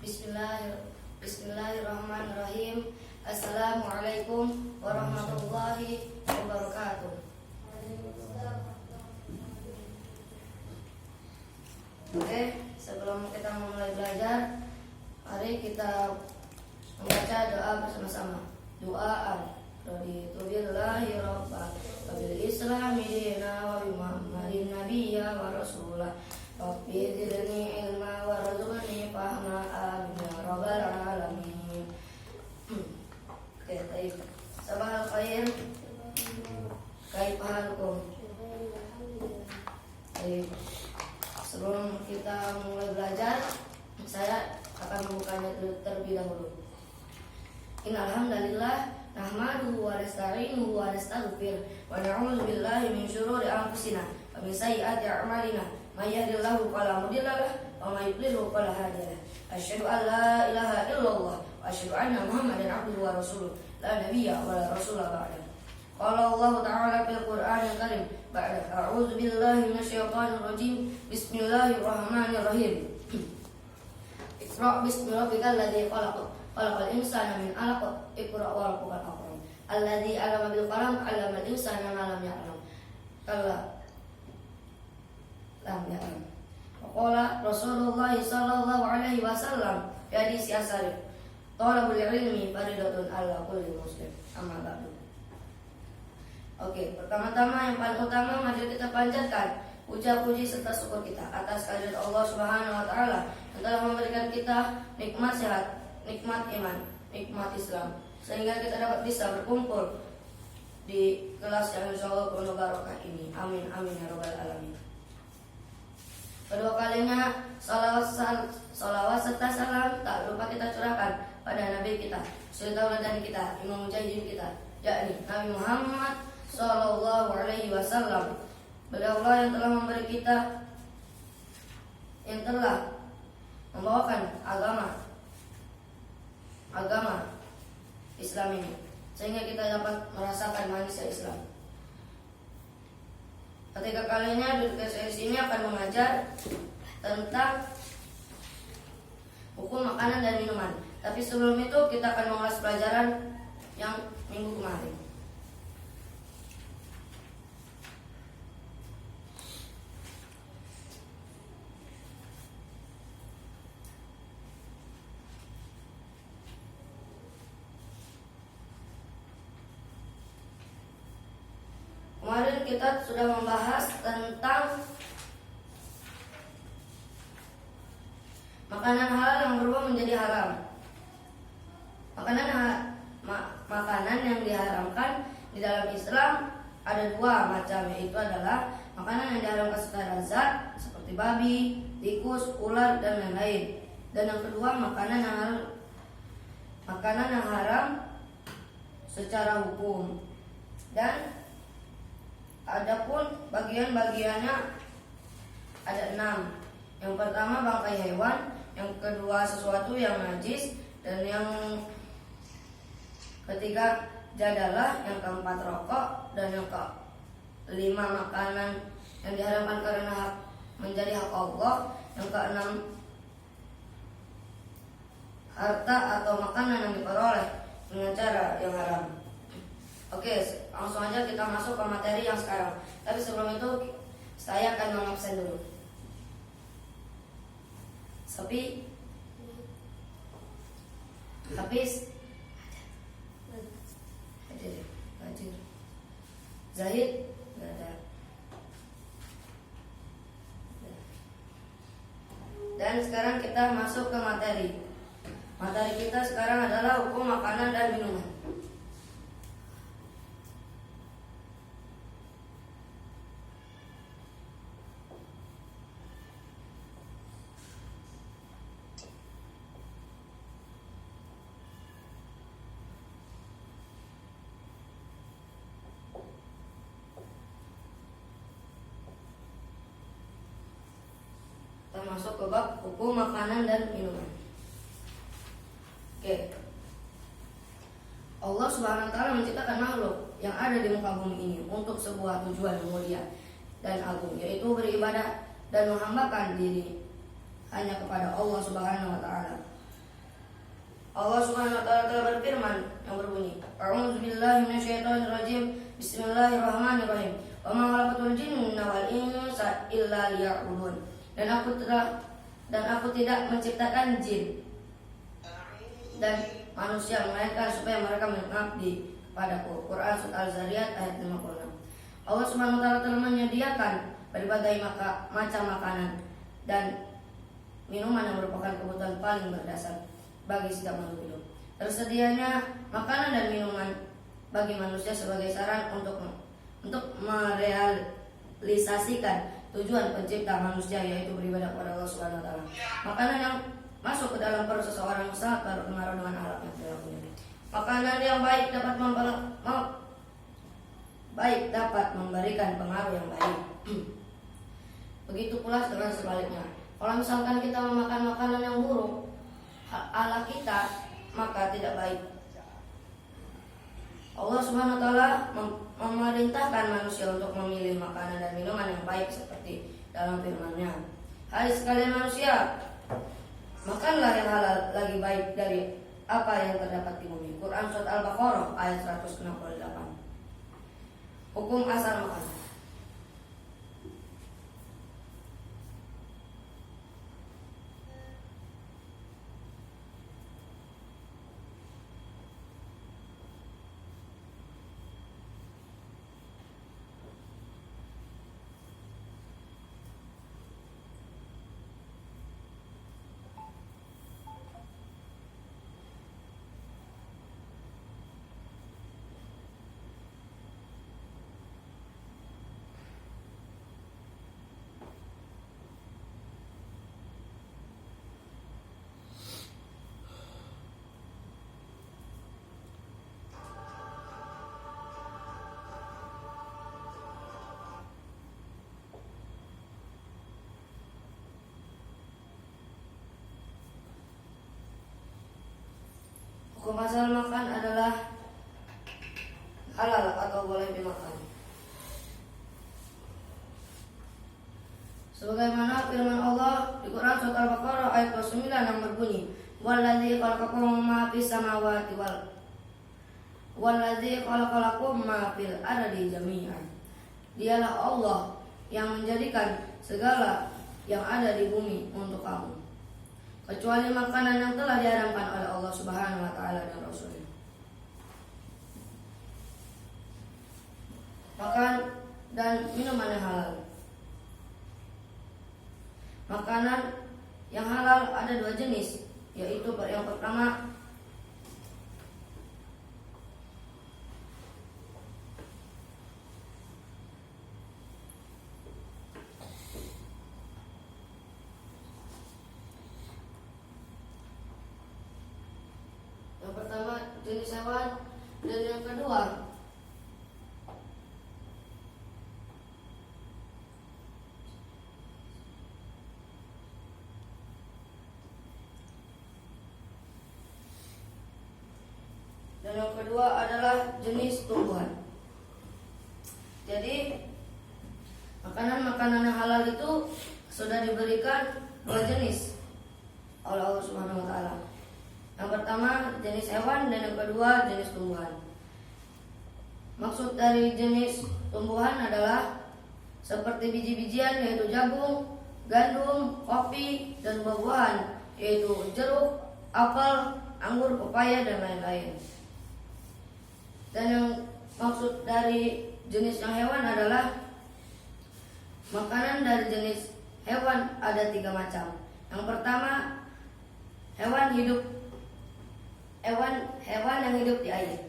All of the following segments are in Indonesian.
Bismillahirrahmanirrahim. Assalamualaikum warahmatullahi wabarakatuh. Oke, sebelum kita mulai belajar, mari kita membaca doa bersama-sama. Doa raditu billahi rabba wa bil islami dina wa bi muhammadin nabiyya wa rasulah. Rabbi zidni ilma warzuqni fahma amin ya rabbal alamin. Oke, baik. Sabahal khair. Kaifa halukum? Baik. Sebelum kita mulai belajar, saya akan membukanya terlebih dahulu. Innalhamdalillah nahmaduhu wa nasta'inuhu wa nastaghfir wa na'udzu billahi min syururi anfusina wa min sayyiati a'malina. May yahdihillahu fala mudilla lahu wa may yudlil fala hadiya lahu. Asyhadu an la ilaha illallah wa asyhadu anna Muhammadan abduhu wa rasuluh. La nabiyya wa la rasula ba'da. Qala Allah ta'ala fil Qur'anil Karim ba'da a'udzu billahi minasyaitonir rajim. Bismillahirrahmanirrahim. Iqra' bismi rabbikal ladzi khalaq. Khalaqal insana min 'alaq. Iqra' wa rabbukal akram. Alladzi 'allama bil qalam 'allamal insana ma lam ya'lam. Kalla lam ya'lam. Qala Rasulullah sallallahu alaihi wasallam fi hadits asarif. Talabul ilmi faridatun 'ala kulli muslim. Amma ba'du. Oke, pertama-tama yang paling utama mari kita panjatkan puja-puji serta syukur kita atas kehadirat Allah Subhanahu wa taala yang telah memberikan kita nikmat sehat, nikmat iman, nikmat Islam, sehingga kita dapat bisa berkumpul di kelas yang insyaallah penuh barokah ini. Amin amin ya rabbal alamin. Kedua kalinya salawat serta salam tak lupa kita curahkan pada Nabi kita, suri tauladan kita, imam mujahidin kita, yakni Nabi Muhammad sallallahu alaihi wasallam. Beliaulah yang telah memberi kita, yang telah membawakan agama Islam ini, sehingga kita dapat merasakan manisnya Islam. Ketiga kalinya duduk di sini akan mengajar tentang hukum makanan dan minuman. Tapi sebelum itu kita akan mengulas pelajaran yang minggu kemarin. Kemarin kita sudah membahas tentang makanan halal yang berubah menjadi haram. Makanan yang diharamkan di dalam Islam ada dua macam, yaitu adalah makanan yang diharamkan secara zat seperti babi, tikus, ular dan lain-lain. Dan yang kedua makanan yang haram secara hukum. Dan adapun bagian-bagiannya ada 6. Yang pertama bangkai hewan, yang kedua sesuatu yang najis, dan yang ketiga jadalah, yang keempat rokok, dan yang kelima makanan yang diharamkan karena menjadi hak Allah, yang keenam harta atau makanan yang diperoleh dengan cara yang haram. Oke, langsung aja kita masuk ke materi yang sekarang. Tapi sebelum itu saya akan mengabsen dulu. Sopi, Hafiz, Hadir, Zahid, nggak ada. Dan sekarang kita masuk ke materi. Materi kita sekarang adalah hukum makanan dan minuman. Masuk ke bab hukum makanan dan minuman. Oke. Allah Subhanahu wa taala menciptakan makhluk yang ada di muka bumi ini untuk sebuah tujuan mulia dan agung, yaitu beribadah dan menghambakan diri hanya kepada Allah Subhanahu wa taala. Allah Subhanahu wa taala telah berfirman yang berbunyi, A'udzubillahi minasyaitonirrajim. Bismillahirrahmanirrahim. Wa ma khalaqatul jinna wal insa illa liya'budun. Dan aku tidak menciptakan jin dan manusia melainkan supaya mereka mengabdi kepadaku. Quran Surat Al-Zariyat ayat 56. Allah Subhanahu wa taala telah menyediakan berbagai macam makanan dan minuman yang merupakan kebutuhan paling berdasar bagi setiap makhluk hidup. Tersedianya makanan dan minuman bagi manusia sebagai saran untuk merealisasikan tujuan pencipta manusia, yaitu beribadah kepada Allah Subhanahu wa taala. Makanan yang masuk ke dalam perut seseorang sangat berpengaruh dengan alat yang dia punya. Makanan yang baik dapat memberikan pengaruh yang baik. Begitu pula dengan sebaliknya. Kalau misalkan kita memakan makanan yang buruk ala kita, maka tidak baik. Allah Subhanahu wa taala memerintahkan manusia untuk memilih makanan dan minuman yang baik seperti dalam firman-Nya. Hai sekalian manusia, makanlah yang halal lagi baik dari apa yang terdapat di bumi. Quran Surat Al-Baqarah ayat 168. Hukum asal makanan. Hukum asal makan adalah halal atau boleh dimakan. Sebagaimana firman Allah di Quran Surat Al-Baqarah ayat 29 yang berbunyi, Walladzi khalaqakum ma fis samawati walladzi khalaqalakum ma fil ardi jami'an. Dialah Allah yang menjadikan segala yang ada di bumi untuk kamu, kecuali makanan yang telah diharamkan oleh Allah Subhanahu wa taala dan Rasul-Nya. Makan dan minuman yang halal. Makanan yang halal ada dua jenis, yaitu yang pertama jenis hewan, dan yang kedua adalah jenis tumbuhan. Jadi makanan-makanan yang halal itu sudah diberikan dua jenis oleh Allah Subhanahu wa taala. Yang pertama jenis hewan dan yang kedua jenis tumbuhan. Maksud dari jenis tumbuhan adalah seperti biji-bijian, yaitu jagung, gandum, kopi, dan buah-buahan, yaitu jeruk, apel, anggur, pepaya, dan lain-lain. Dan yang maksud dari jenis yang hewan adalah makanan dari jenis hewan ada 3 macam. Yang pertama hewan yang hidup di air.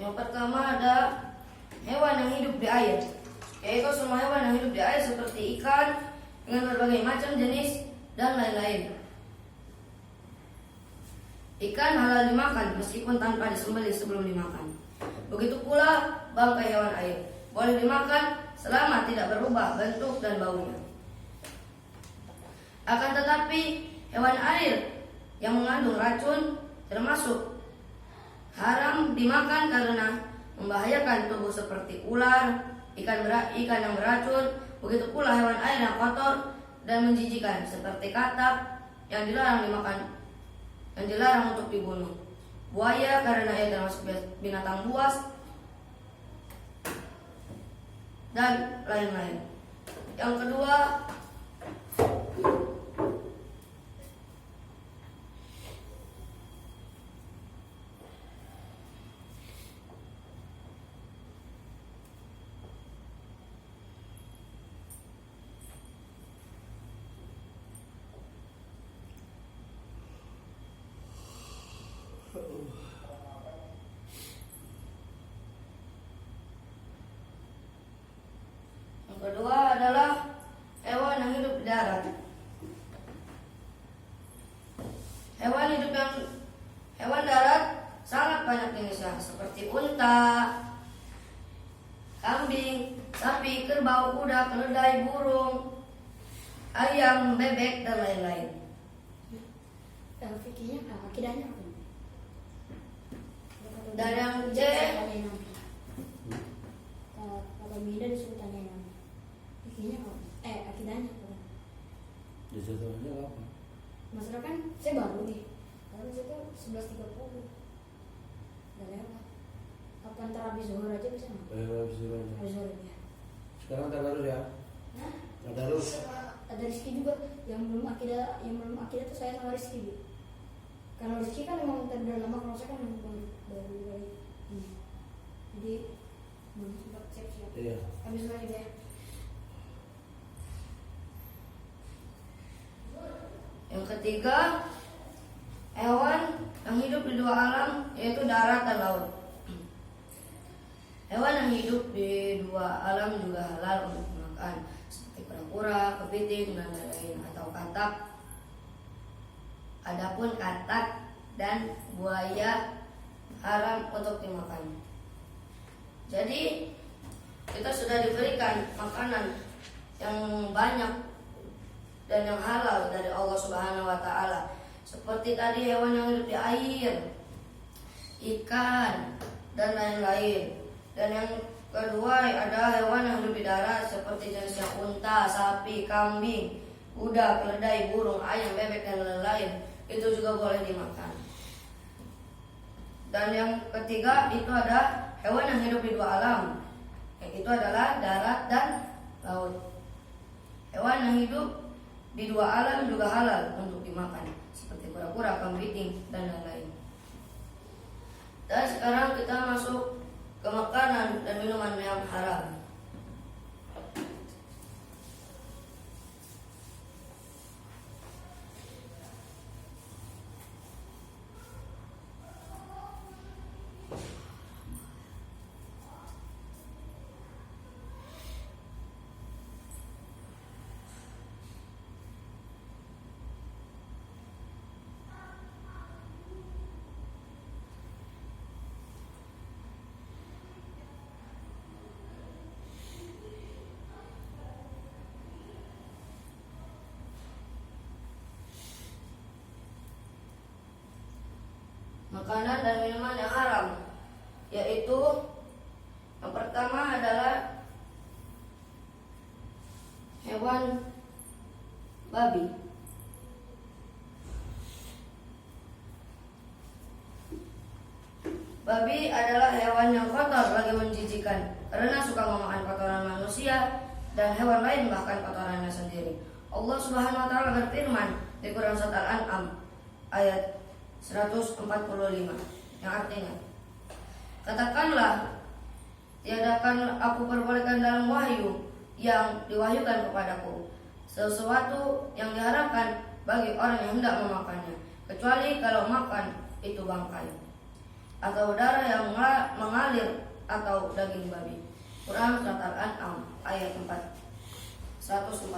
Yang pertama ada hewan yang hidup di air, yaitu semua hewan yang hidup di air seperti ikan dengan berbagai macam jenis dan lain-lain. Ikan halal dimakan meskipun tanpa disembelih sebelum dimakan. Begitu pula bangkai hewan air boleh dimakan selama tidak berubah bentuk dan baunya. Akan tetapi hewan air yang mengandung racun termasuk haram dimakan karena membahayakan tubuh seperti ular, ikan yang beracun, begitu pula hewan air yang kotor dan menjijikan seperti katak yang dilarang untuk dibunuh. Buaya karena ia termasuk binatang buas dan lain-lain. Yang kedua, adalah hewan yang hidup di darat. Hewan darat sangat banyak jenisnya seperti unta, kambing, sapi, kerbau, kuda, keledai, burung, ayam, bebek dan lain-lain. Fikirnya akidahnya apa? Dan yang C, kalau Mida disuruh tanya nama. Fikirnya apa? Akidahnya apa? Disuruh aja apa? Masalah kan saya baru nih. Karena saya tuh 11.30. Udah lewat. Apa antara habis zuhur aja bisa nggak? Habis zuhur aja. Habis zuhur ya. Sekarang tadarus ya? Hah? Tadarus. Ada Rizky juga yang belum akidah tuh saya sama Rizky. Bu. Kalau Rizky kan memang udah lama, kalau saya kan baru ini. Jadi belum sempat siap-siap. Iya. Habis zuhur juga ya. yang ketiga, hewan yang hidup di dua alam yaitu darat dan laut. Hewan yang hidup di dua alam juga halal untuk dimakan, seperti kura-kura, kepiting dan lain-lain atau katak. Adapun katak dan buaya haram untuk dimakan. Jadi kita sudah diberikan makanan yang banyak dan yang halal dari Allah Subhanahu wa taala. Seperti tadi hewan yang hidup di air, ikan dan lain-lain. Dan yang kedua ada hewan yang hidup di darat seperti jenisnya unta, sapi, kambing, kuda, keledai, burung, ayam, bebek dan lain-lain. Itu juga boleh dimakan. Dan yang ketiga itu ada hewan yang hidup di dua alam. Itu adalah darat dan laut. Hewan yang hidup di dua alam juga halal untuk dimakan, seperti kura-kura, kepiting dan lain-lain. Dan sekarang kita masuk ke makanan dan minuman yang haram. Makanan dan minuman yang haram, yaitu yang pertama adalah hewan babi. Babi adalah hewan yang kotor lagi menjijikan karena suka memakan kotoran manusia dan hewan lain, bahkan kotorannya sendiri. Allah Subhanahu wa taala berfirman di Quran Surat Al-An'am ayat 145 yang artinya, katakanlah, tiadakan aku perbolehkan dalam wahyu yang diwahyukan kepadaku sesuatu yang diharapkan bagi orang yang hendak memakannya, kecuali kalau makan itu bangkai atau darah yang mengalir atau daging babi. Quran Surat Al-An'am ayat 145.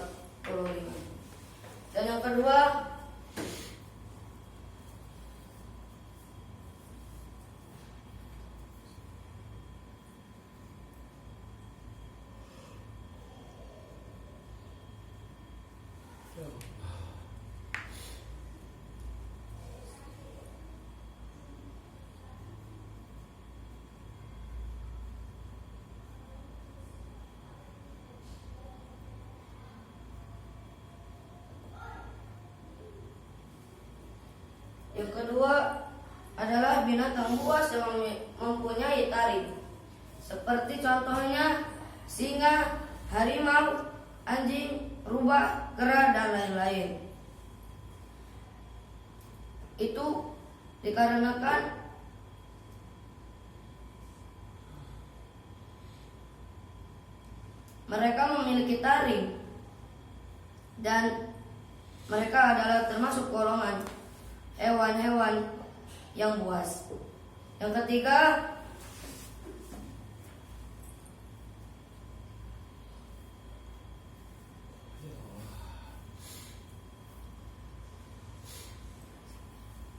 Dan yang kedua Yang kedua adalah binatang buas yang mempunyai taring, seperti contohnya singa, harimau, anjing, rubah, kera, dan lain-lain. Itu dikarenakan mereka memiliki taring dan mereka adalah termasuk golongan hewan-hewan yang buas. Yang ketiga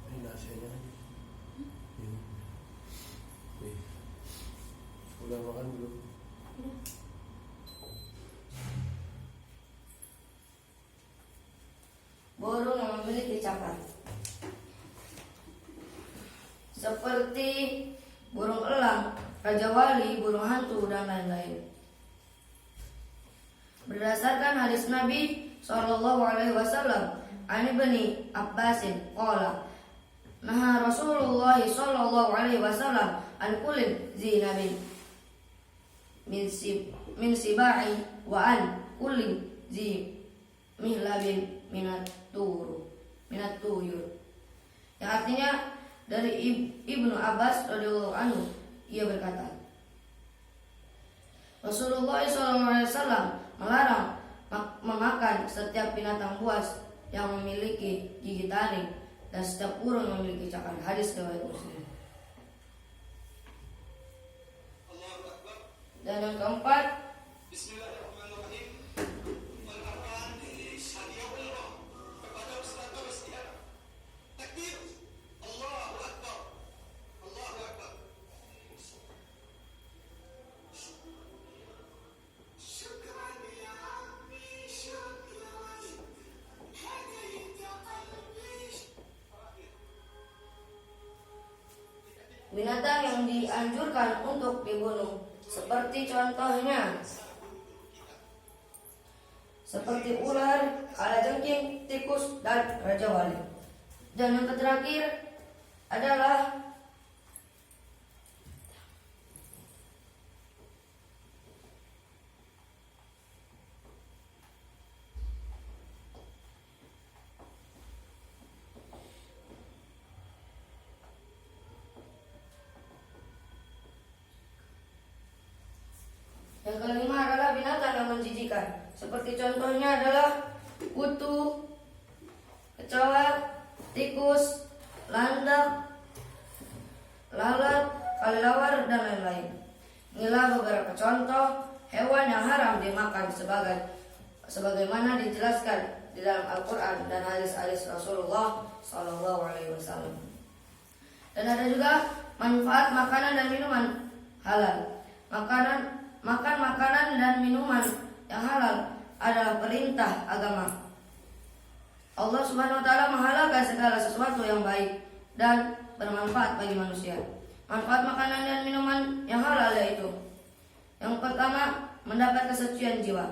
Ini nasinya. Udah makan belum? burung yang memiliki cakar, seperti burung elang, raja wali, burung hantu, dan lain-lain. Berdasarkan hadis Nabi SAW, Ani Ibni Abbasin qala naha Rasulullah SAW an kulli zinabin min sibai wa an kulli zi mihlabin minat tuyur, yang artinya dari Ibnu Abbas radhiyallahu anhu, ia berkata, Rasulullah SAW melarang memakan setiap binatang buas yang memiliki gigi taring dan setiap burung yang memiliki cakar. Hadis riwayat Muslim. Dan yang keempat, binatang yang dianjurkan untuk dibunuh, seperti contohnya seperti ular, kalajengking, tikus, dan raja wali. Dan yang terakhir adalah yang kelima adalah binatang yang menjijikan, seperti contohnya adalah kutu, kecoa, tikus, landak, lalat, kelelawar, dan lain-lain. Inilah beberapa contoh hewan yang haram dimakan sebagaimana dijelaskan di dalam Al-Quran dan hadis-hadis Rasulullah SAW. Dan ada juga manfaat makanan dan minuman halal. Makan makanan dan minuman yang halal adalah perintah agama. Allah Subhanahu wa taala menghalalkan segala sesuatu yang baik dan bermanfaat bagi manusia. Manfaat makanan dan minuman yang halal yaitu: yang pertama, mendapat kesucian jiwa.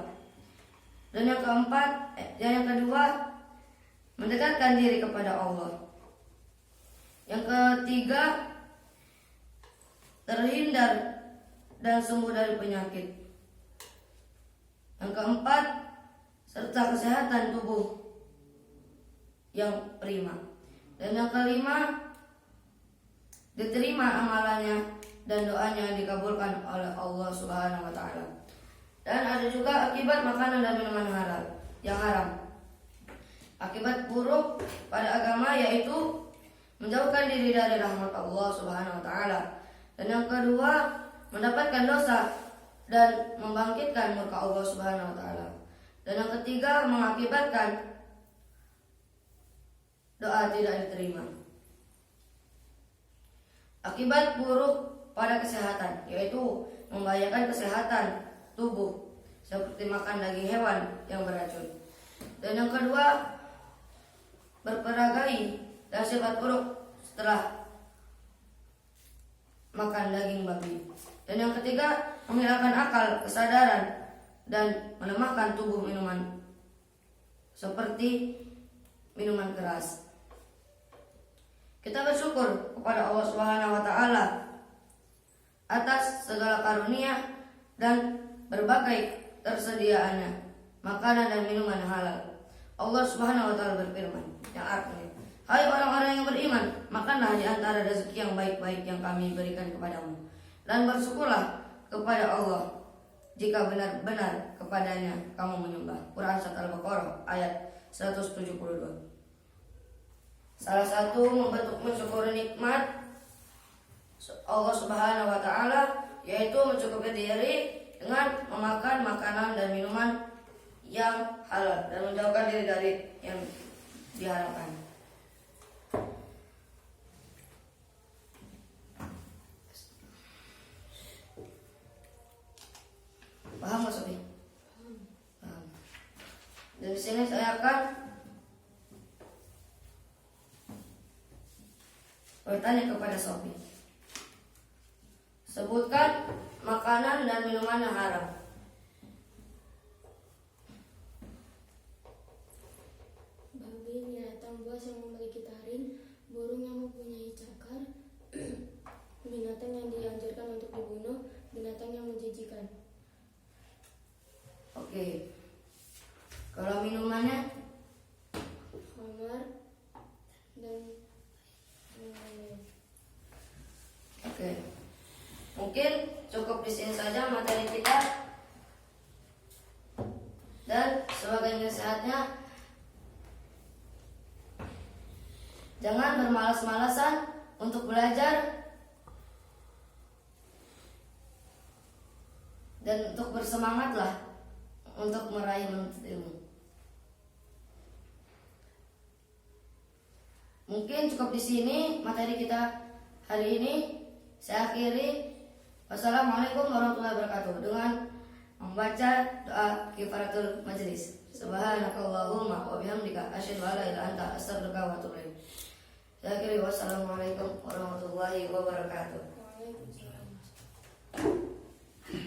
Dan yang kedua, mendekatkan diri kepada Allah. Yang ketiga, terhindar dan sembuh dari penyakit. Yang keempat, serta kesehatan tubuh yang prima. Dan yang kelima, diterima amalannya dan doanya dikabulkan oleh Allah Subhanahu wa taala. Dan ada juga akibat makanan dan minuman halal yang haram. Akibat buruk pada agama yaitu menjauhkan diri dari rahmat Allah Subhanahu wa taala. Dan yang kedua, mendapatkan dosa dan membangkitkan murka Allah Subhanahu wa taala. Dan yang ketiga, mengakibatkan doa tidak diterima. Akibat buruk pada kesehatan yaitu membahayakan kesehatan tubuh, seperti makan daging hewan yang beracun. Dan yang kedua, berperagai dan sifat buruk setelah makan daging babi. Dan yang ketiga, menghilangkan akal, kesadaran, dan melemahkan tubuh minuman, seperti minuman keras. Kita bersyukur kepada Allah Subhanahu wa taala atas segala karunia dan berbagai tersediaannya makanan dan minuman halal. Allah Subhanahu wa taala berfirman yang artinya, hai orang-orang yang beriman, makanlah di antara rezeki yang baik-baik yang kami berikan kepadamu, dan bersyukurlah kepada Allah jika benar-benar kepadanya kamu menyembah. Quran Surat Al-Baqarah ayat 172. Salah satu bentuk mensyukuri nikmat Allah Subhanahu wa taala yaitu mencukupi diri dengan memakan makanan dan minuman yang halal dan menjauhkan diri dari yang diharamkan. Paham nggak Sobi? Paham. Dari sini saya akan bertanya kepada Sobi. Sebutkan makanan dan minuman yang haram. Babi, binatang buas yang memiliki taring, burung yang mempunyai cakar, binatang yang dianjurkan untuk dibunuh, binatang yang menjijikan. Oke. Kalau minumannya Khamar dan yang lain. oke. Mungkin cukup di sini saja materi kita. Dan sebagai nasihatnya, jangan bermalas-malasan untuk belajar dan untuk bersemangatlah untuk meraih menuntut ilmu. Mungkin cukup di sini materi kita hari ini. Saya akhiri. Wassalamualaikum warahmatullahi wabarakatuh dengan membaca doa kifaratul majlis. Subhanakallahumma wa bihamdika asyhadu an la ilaha illa anta astaghfiruka wa atubu ilaik. Saya akhiri. Wassalamualaikum warahmatullahi wabarakatuh.